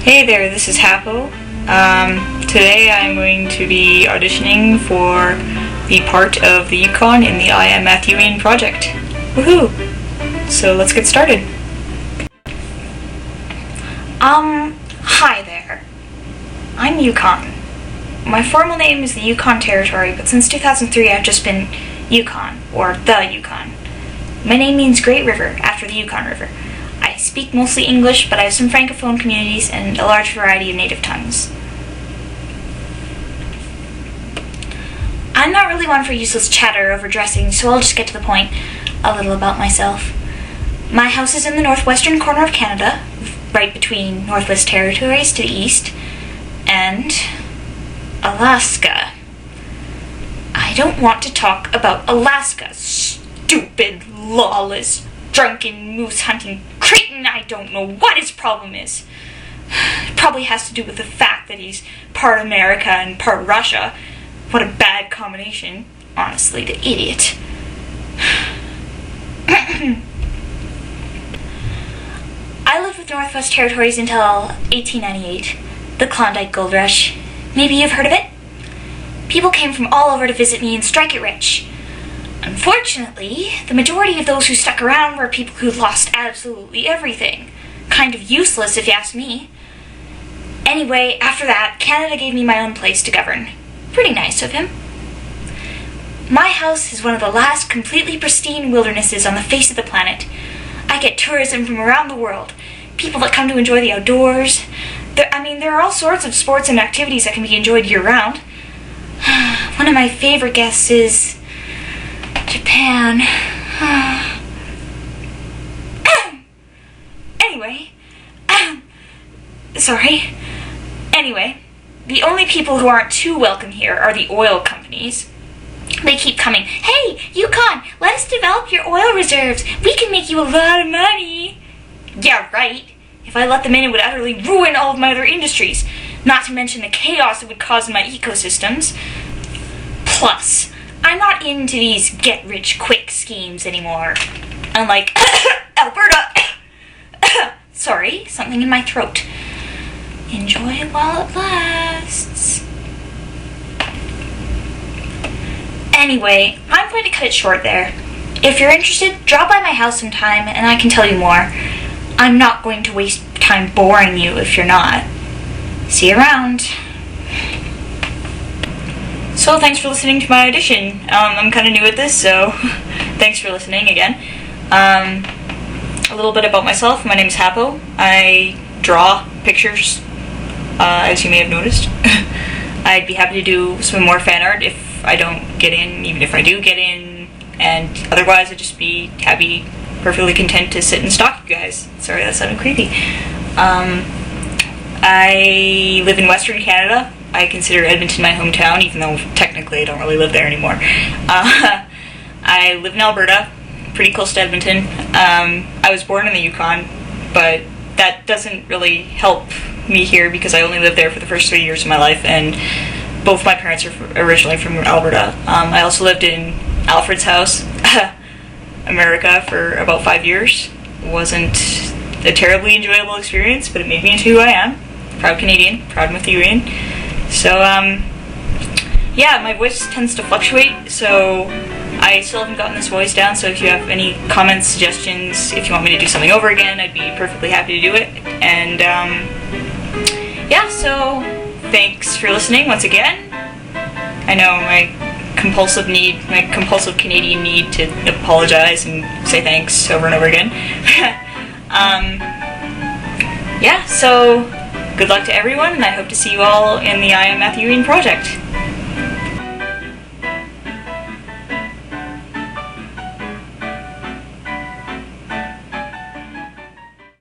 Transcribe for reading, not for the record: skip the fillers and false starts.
Hey there, this is Hapo. Today I'm going to be auditioning for the part of the Yukon in the I Am Matthewian project. Woohoo! So let's get started. Hi there. I'm Yukon. My formal name is the Yukon Territory, but since 2003 I've just been Yukon, or the Yukon. My name means Great River, after the Yukon River. I speak mostly English, but I have some francophone communities and a large variety of native tongues. I'm not really one for useless chatter over dressing, so I'll just get to the point. A little about myself. My house is in the northwestern corner of Canada, right between Northwest Territories to the east, and Alaska. I don't want to talk about Alaska, stupid, lawless, drunken, moose-hunting cretin. I don't know what his problem is. It probably has to do with the fact that he's part America and part Russia. What a bad combination. Honestly, the idiot. I lived with Northwest Territories until 1898, the Klondike Gold Rush. Maybe you've heard of it? People came from all over to visit me and strike it rich. Unfortunately, the majority of those who stuck around were people who lost absolutely everything. Kind of useless, if you ask me. Anyway, after that, Canada gave me my own place to govern. Pretty nice of him. My house is one of the last completely pristine wildernesses on the face of the planet. I get tourism from around the world. People that come to enjoy the outdoors. There are all sorts of sports and activities that can be enjoyed year-round. One of my favorite guests is Japan. Anyway, the only people who aren't too welcome here are the oil companies. They keep coming, "Hey, Yukon, let us develop your oil reserves. We can make you a lot of money." Yeah, right. If I let them in, it would utterly ruin all of my other industries, not to mention the chaos it would cause in my ecosystems. Plus, I'm not into these get-rich-quick schemes anymore. Unlike Alberta. Sorry, something in my throat. Enjoy it while it lasts. Anyway, I'm going to cut it short there. If you're interested, drop by my house sometime and I can tell you more. I'm not going to waste time boring you if you're not. See you around. So thanks for listening to my audition. I'm kind of new at this, so thanks for listening again. A little bit about myself. My name's Hapo. I draw pictures, as you may have noticed. I'd be happy to do some more fan art if I don't get in, even if I do get in, and otherwise I'd just be happy, perfectly content to sit and stalk you guys. Sorry, that sounded creepy. I live in Western Canada. I consider Edmonton my hometown, even though technically I don't really live there anymore. I live in Alberta, pretty close to Edmonton. I was born in the Yukon, but that doesn't really help me here because I only lived there for the first 3 years of my life, and both my parents are originally from Alberta. I also lived in Alfred's house, America, for about 5 years. It wasn't a terribly enjoyable experience, but it made me into who I am. Proud Canadian, proud Matthewian. So, yeah, my voice tends to fluctuate, so I still haven't gotten this voice down, so if you have any comments, suggestions, if you want me to do something over again, I'd be perfectly happy to do it. And, yeah, so thanks for listening once again. I know my compulsive Canadian need to apologize and say thanks over and over again. Yeah, so good luck to everyone, and I hope to see you all in the I Am Matthewian project.